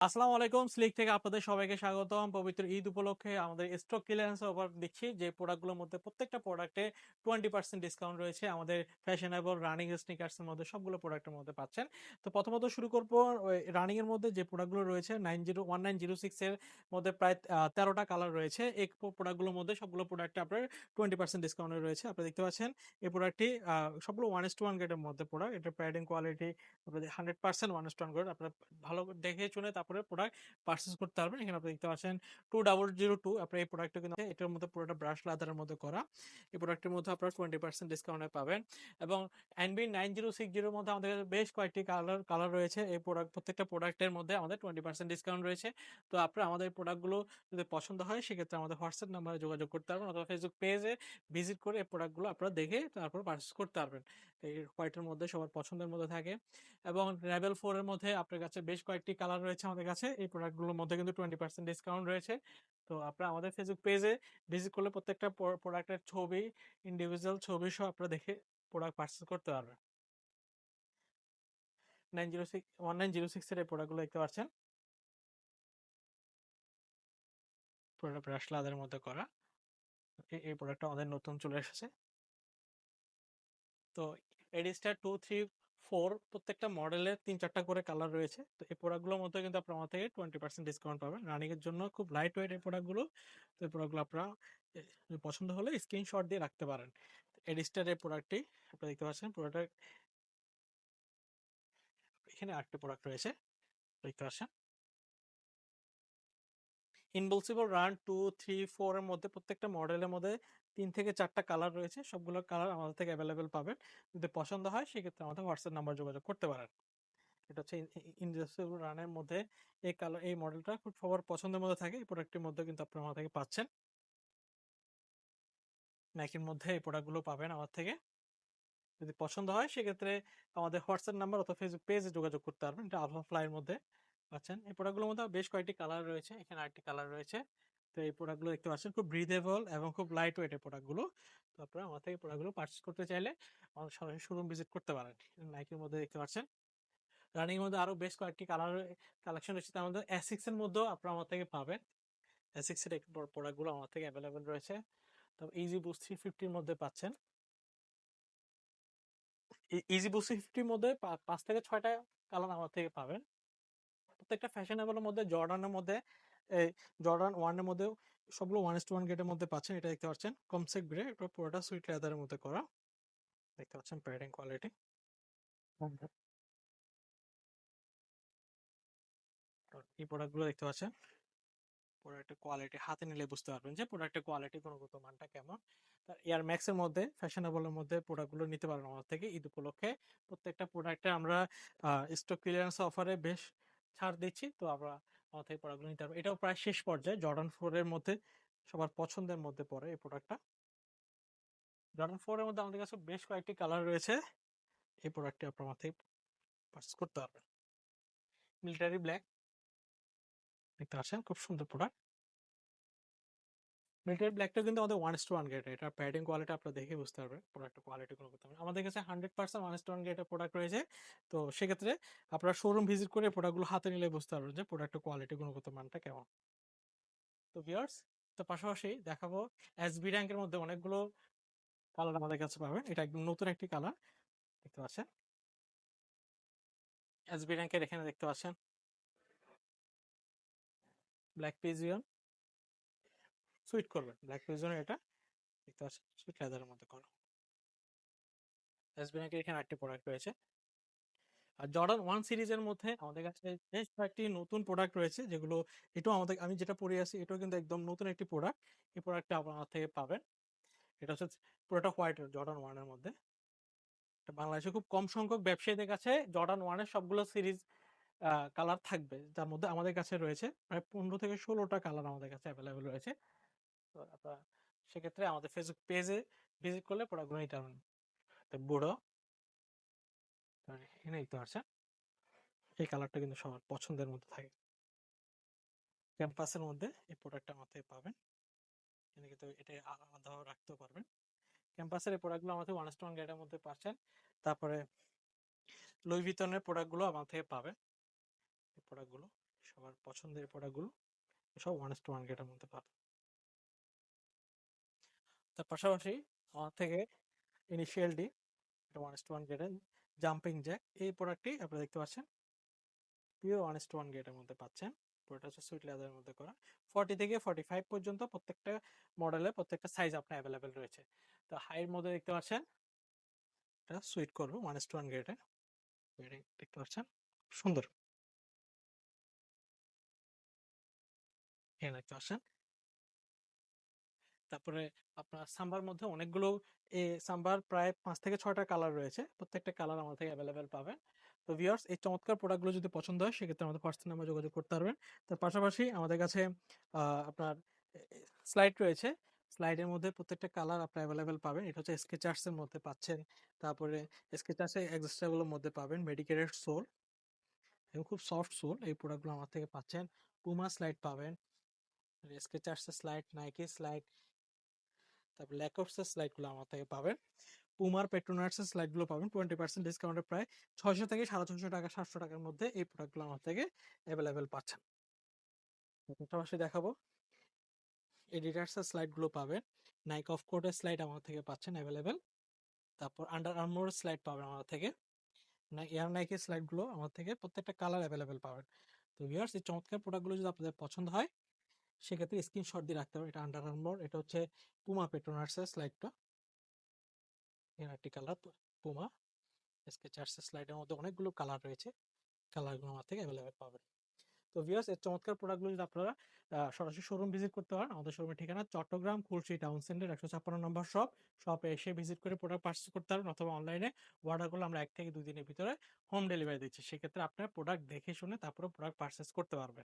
আসসালামু আলাইকুম, স্লিক থেকে আপনাদের সবাইকে স্বাগতম। পবিত্র ঈদ উপলক্ষে আমাদের স্টক ক্লিয়ারেন্স অফার দিচ্ছি, যে প্রোডাক্টগুলোর মধ্যে প্রত্যেকটা প্রোডাক্টে 20% ডিসকাউন্ট রয়েছে। আমাদের ফ্যাশনেবল রানিং স্নিকার্সের মধ্যে সবগুলো প্রোডাক্টের মধ্যে পাচ্ছেন। তো প্রথমত শুরু করবো রানিং এর মধ্যে যে প্রোডাক্টগুলো রয়েছে 1906 এর মধ্যে প্রায় 13টা কালার রয়েছে। এই প্রোডাক্টগুলোর মধ্যে সবগুলো প্রোডাক্টে আপনার 20% ডিসকাউন্ট রয়েছে। আপনি দেখতে পাচ্ছেন এই প্রোডাক্টটি সবগুলো 1:1 গ্রেডের মধ্যে প্রোডাক্ট। এটা প্যাডিং কোয়ালিটি 100% 1:1 গ্রেড। আপনার ভালো করে দেখে শুনে তারপরে প্রোডাক্ট পারচেজ করতে পারবেন। এখানে আপনি দেখতে পাচ্ছেন 2002 আপনার এই প্রোডাক্টটা কিন্তু এটার মধ্যে পুরোটা ব্রাশ লাদারের মধ্যে করা। এই প্রোডাক্টের মধ্যে আপনারা 20% ডিসকাউন্টে পাবেন। এবং এনবি 9060 মধ্যে আমাদের বেশ কয়েকটি কালার রয়েছে। এই প্রোডাক্ট প্রত্যেকটা প্রোডাক্টের মধ্যে আমাদের 20% ডিসকাউন্ট রয়েছে। তো আপনারা আমাদের প্রোডাক্টগুলো যদি পছন্দ হয় সেক্ষেত্রে আমাদের হোয়াটসঅ্যাপ নাম্বারে যোগাযোগ করতে পারবেন, অথবা ফেসবুক পেজে ভিজিট করে এই প্রোডাক্টগুলো আপনারা দেখে তারপর পারচেজ করতে পারবেন। এই হোয়াইটের মধ্যে সবার পছন্দের মধ্যে থাকে। এবং লেভেল 4 এর মধ্যে আপনার কাছে বেশ কয়েকটি কালার রয়েছে আমাদের কাছে। এই প্রোডাক্টগুলোর মধ্যে কিন্তু 20% ডিসকাউন্ট রয়েছে। তো আপনারা আমাদের ফেসবুক পেজে ভিজিট করলে প্রত্যেকটা প্রোডাক্টের ছবি, ইন্ডিভিজুয়াল ছবি সহ আপনারা দেখে প্রোডাক্ট পারচেজ করতে পারবেন। 1906 এর এই প্রোডাক্টগুলো দেখতে পাচ্ছেন, পুরোটা ব্রাশ লাদারের মধ্যে করা। এই প্রোডাক্টটা আমাদের নতুন চলে এসেছে। তো এডিস্টার 2, 3, 4 প্রত্যেকটা মডেলের 3-4টা করে কালার রয়েছে। তো এই প্রোডাক্টগুলোর মধ্যে কিন্তু আপনার আমার থেকে 20% ডিসকাউন্ট পাবেন। রানিং এর জন্য খুব লাইট ওয়েট এই প্রোডাক্টগুলো। তো এই প্রোডাক্টগুলো আপনারা পছন্দ হলে স্ক্রিনশট দিয়ে রাখতে পারেন। এডিস্টার এই প্রোডাক্টটি আপনারা দেখতে পাচ্ছেন, পুরোটা এখানে আরেকটা প্রোডাক্ট রয়েছে দেখতে পাচ্ছেন। ইনভলসিবল রান 2, 3, 4 এর মধ্যে প্রত্যেকটা মডেলের মধ্যে 3 থেকে 4টা কালার রয়েছে। সবগুলো কালার আমাদের থেকে অ্যাভেলেবেল পাবেন। যদি পছন্দ হয় সেক্ষেত্রে আমাদের হোয়াটসঅ্যাপ নাম্বার যোগাযোগ করতে পারেন। এটা হচ্ছে ইনভলসিবল রানের মধ্যে এই কালার, এই মডেলটা খুব সবার পছন্দের মধ্যে থাকে। এই প্রোডাক্টের মধ্যে কিন্তু আপনারা আমার থেকে পাচ্ছেন। নাইকির মধ্যে এই প্রোডাক্টগুলো পাবেন আমার থেকে। যদি পছন্দ হয় সেক্ষেত্রে আমাদের হোয়াটসঅ্যাপ নাম্বার অথবা ফেসবুক পেজে যোগাযোগ করতে পারবেন। এটা আলফা ফ্লাইয়ের মধ্যে পাচ্ছেন। এই প্রোডাক্টগুলোর মধ্যে বেশ কয়েকটি কালার রয়েছে, এখানে আরেকটি কালার রয়েছে। তো এই প্রোডাক্টগুলো দেখতে পাচ্ছেন, খুব ব্রিদেবল এবং খুব লাইট ওয়েট এই প্রোডাক্টগুলো। তো আপনারা আমার থেকে প্রোডাক্টগুলো পারচেজ করতে চাইলে আমাদের সরাসরি শোরুম ভিজিট করতে পারেন। নাইকির মধ্যে দেখতে পাচ্ছেন। রানিং এর মধ্যে আরো বেশ কয়েকটি কালার কালেকশন রয়েছে। তার মধ্যে এসিক্স এর মধ্যেও আপনারা আমার থেকে পাবেন। এসিক্স এর প্রোডাক্টগুলো আমার থেকে অ্যাভেলেবেল রয়েছে। তো ইজি বুস্ট 350 এর মধ্যে পাচ্ছেন। ইজি বুস্ট 350 এর মধ্যে 5 থেকে 6টা কালার আমার থেকে পাবেন। প্রত্যেকটা ফ্যাশনেবলের মধ্যে, জর্ডানের মধ্যে, এই জর্ডান 1 এর মধ্যেও সবগুলো 1:1 গ্রেডের মধ্যে পাচ্ছেন। এটা দেখতে পাচ্ছেন কমসেক গ্রে, এটা পুরোটা সুইট লেদারের মধ্যে করা। দেখতে পাচ্ছেন প্যাডিং কোয়ালিটি। এই প্রোডাক্টগুলো দেখতে পাচ্ছেন, প্রোডাক্টের কোয়ালিটি হাতে নিলে বুঝতে পারবেন যে প্রোডাক্টের কোয়ালিটি গুণগত মানটা কেমন। তার এয়ার ম্যাক্স এর মধ্যে ফ্যাশনেবলের মধ্যে প্রোডাক্টগুলো নিতে পারেন আমার থেকে ঈদ উপলক্ষে। প্রত্যেকটা প্রোডাক্টে আমরা স্টক ক্লিয়ারেন্স অফারে বেশ ছাড় দিচ্ছি। তো আমরা আমার থেকে প্রোডাক্টগুলো নিতে পারবো। এটাও প্রায় শেষ পর্যায়ে। জর্ডান 4 এর মধ্যে সবার পছন্দের মধ্যে পড়ে এই প্রোডাক্টটা। জর্ডান 4 এর মধ্যে আমাদের কাছে বেশ কয়েকটি কালার রয়েছে। এই প্রোডাক্টটি আপনার আমার থেকে পারচেজ করতে পারবেন। মিলিটারি ব্ল্যাক দেখতে পাচ্ছেন, খুব সুন্দর প্রোডাক্ট। মিলিটারি ব্ল্যাকটা কিন্তু আমাদের 1:1 গ্রেড। এটা প্যাডিং কোয়ালিটি আপনারা দেখে বুঝতে পারবেন প্রোডাক্টের কোয়ালিটি কোনো কথা। আমাদের কাছে 100% 1:1 গ্রেডের প্রোডাক্ট রয়েছে। তো সেক্ষেত্রে আপনারা শোরুম ভিজিট করে প্রোডাক্টগুলো হাতে নিলে বুঝতে পারবেন যে প্রোডাক্টের কোয়ালিটি গুণগত মানটা কেমন। তো ভিউয়ার্স, তো পাশাপাশি দেখাবো এসবি র্যাঙ্কের মধ্যে অনেকগুলো কালার আমাদের কাছে পাবেন। এটা একদম নতুন একটি কালার দেখতে পাচ্ছেন। এসবি র্যাঙ্কের এখানে দেখতে পাচ্ছেন ব্ল্যাক পিজিয়ন, সুইট করবেন ব্ল্যাক পিজিয়ন, এটা দেখতে পাচ্ছেন সুইট লেদারের মধ্যে করা। এসবি র্যাঙ্কের এখানে একটা প্রোডাক্ট রয়েছে। আর জর্ডান 1 সিরিজের মধ্যে আমাদের কাছে বেশ কয়েকটি নতুন প্রোডাক্ট রয়েছে, যেগুলো এটাও আমাদের, আমি যেটা পরে আছি এটাও কিন্তু একদম নতুন একটি প্রোডাক্ট। এই প্রোডাক্টটা আপনার আমার থেকে পাবেন। এটা হচ্ছে পুরোটা হোয়াইট জর্ডান 1 এর মধ্যে। এটা বাংলাদেশে খুব কম সংখ্যক ব্যবসায়ীদের কাছে জর্ডান 1 এর সবগুলো সিরিজ কালার থাকবে, যার মধ্যে আমাদের কাছে রয়েছে প্রায় 15 থেকে 16টা কালার আমাদের কাছে অ্যাভেলেবেল রয়েছে। তো আপনারা সেক্ষেত্রে আমাদের ফেসবুক পেজে ভিজিট করলে প্রোডাক্টগুলো নিতে পারবেন। তো বুড়ো, এখানে দেখতে পাচ্ছেন এই কালারটা কিন্তু সবার পছন্দের মধ্যে থাকে। ক্যাম্পাসের মধ্যে এই প্রোডাক্টটা আমার থেকে পাবেন। এখানে কিন্তু এটা আলাদাভাবে রাখতেও পারবেন। ক্যাম্পাসের এই প্রোডাক্টগুলো আমাদের 1:1 গ্রেডের মধ্যে পাচ্ছেন। তারপরে লুই ভিতনের প্রোডাক্টগুলো আমার থেকে পাবেন। এই প্রোডাক্টগুলো সবার পছন্দের প্রোডাক্টগুলো সব 1:1 গ্রেডের মধ্যে পাবেন। তার পাশাপাশি আমার থেকে ইনিশিয়াল ডি, এটা 1:1 গ্রেডের জাম্পিং জ্যাক, এই প্রোডাক্টটি আপনারা দেখতে পাচ্ছেন পিওর 1:1 গ্রেডের মধ্যে পাচ্ছেন। পুরোটা হচ্ছে সুইট লেদারের মধ্যে করা। 40 থেকে 45 পর্যন্ত প্রত্যেকটা মডেলে প্রত্যেকটা সাইজ আপনার অ্যাভেলেবেল রয়েছে। তো হাইয়ের মধ্যে দেখতে পাচ্ছেন এটা সুইট করবো 1:1 গ্রেডে, দেখতে পাচ্ছেন সুন্দর। এখানে দেখতে পাচ্ছেন। তারপরে আপনার সাম্বার মধ্যে অনেকগুলো সাম্বার প্রায় 5 থেকে 6টা কালার রয়েছে, প্রত্যেকটা কালার আমাদের থেকে অ্যাভেলেবেল পাবেন। তো ভিউয়ার্স, এই চমৎকার প্রোডাক্টগুলো যদি পছন্দ হয় সেক্ষেত্রে আমাদের পার্সোনাল নাম্বার যোগাযোগ করতে পারবেন। তার পাশাপাশি আমাদের কাছে আপনার স্লাইড রয়েছে, স্লাইডের মধ্যে প্রত্যেকটা কালার আপনি অ্যাভেলেবেল পাবেন। এটা হচ্ছে স্কেচার্স এর মধ্যে পাচ্ছেন, তারপরে স্কেচার্স এর এক্সট্রাগুলোর মধ্যে পাবেন মেডিকেটেড সোল এবং খুব সফট সোল, এই প্রোডাক্টগুলো আমার থেকে পাচ্ছেন। পুমা স্লাইড পাবেন, স্কেচার্স এর স্লাইড, নাইকি স্লাইড, তারপর ল্যাকোপসের স্লাইডগুলো আমার থেকে পাবেন। পুমার পেট্রোনার্সের স্লাইডগুলো পাবেন 20% ডিসকাউন্টে, প্রায় 600 থেকে 650 টাকা, 700 টাকার মধ্যে এই প্রোডাক্টগুলো আমার থেকে অ্যাভেলেবেল পাচ্ছেন। পাশাপাশি দেখাবো এডিডাসের স্লাইডগুলো পাবেন, নাইক অফ কোটের স্লাইড আমার থেকে পাচ্ছেন অ্যাভেলেবেল, তারপর আন্ডার আর্মোর স্লাইড পাবেন আমার থেকে, এয়ার নাইকের স্লাইডগুলো আমার থেকে প্রত্যেকটা কালার অ্যাভেলেবেল পাবেন। তো ভিউয়ার্স, এই চমৎকার প্রোডাক্টগুলো যদি আপনাদের পছন্দ হয় সেক্ষেত্রে স্ক্রিনশট দিয়ে রাখতে হবে। এটা আন্ডার আর্মোর, এটা হচ্ছে পুমা পেট্রোনার্সের স্লাইডটা, এর একটি কালার পুমা। স্কেচার্সের স্লাইডের মধ্যে অনেকগুলো কালার রয়েছে, কালারগুলো আমার থেকে অ্যাভেলেবেল পাবেন। তো ভিউয়ার্স, এর চমৎকার প্রোডাক্টগুলো যদি আপনারা সরাসরি শোরুম ভিজিট করতে পারেন, আমাদের শোরুমের ঠিকানা চট্টগ্রাম খুলশী টাউন সেন্টার 156 নম্বর শপ, শপে এসে ভিজিট করে প্রোডাক্ট পারচেজ করতে পারবেন, অথবা অনলাইনে অর্ডার করলে আমরা 1 থেকে 2 দিনের ভিতরে হোম ডেলিভারি দিচ্ছি। সেক্ষেত্রে আপনার প্রোডাক্ট দেখে শুনে তারপরে প্রোডাক্ট পারচেজ করতে পারবেন।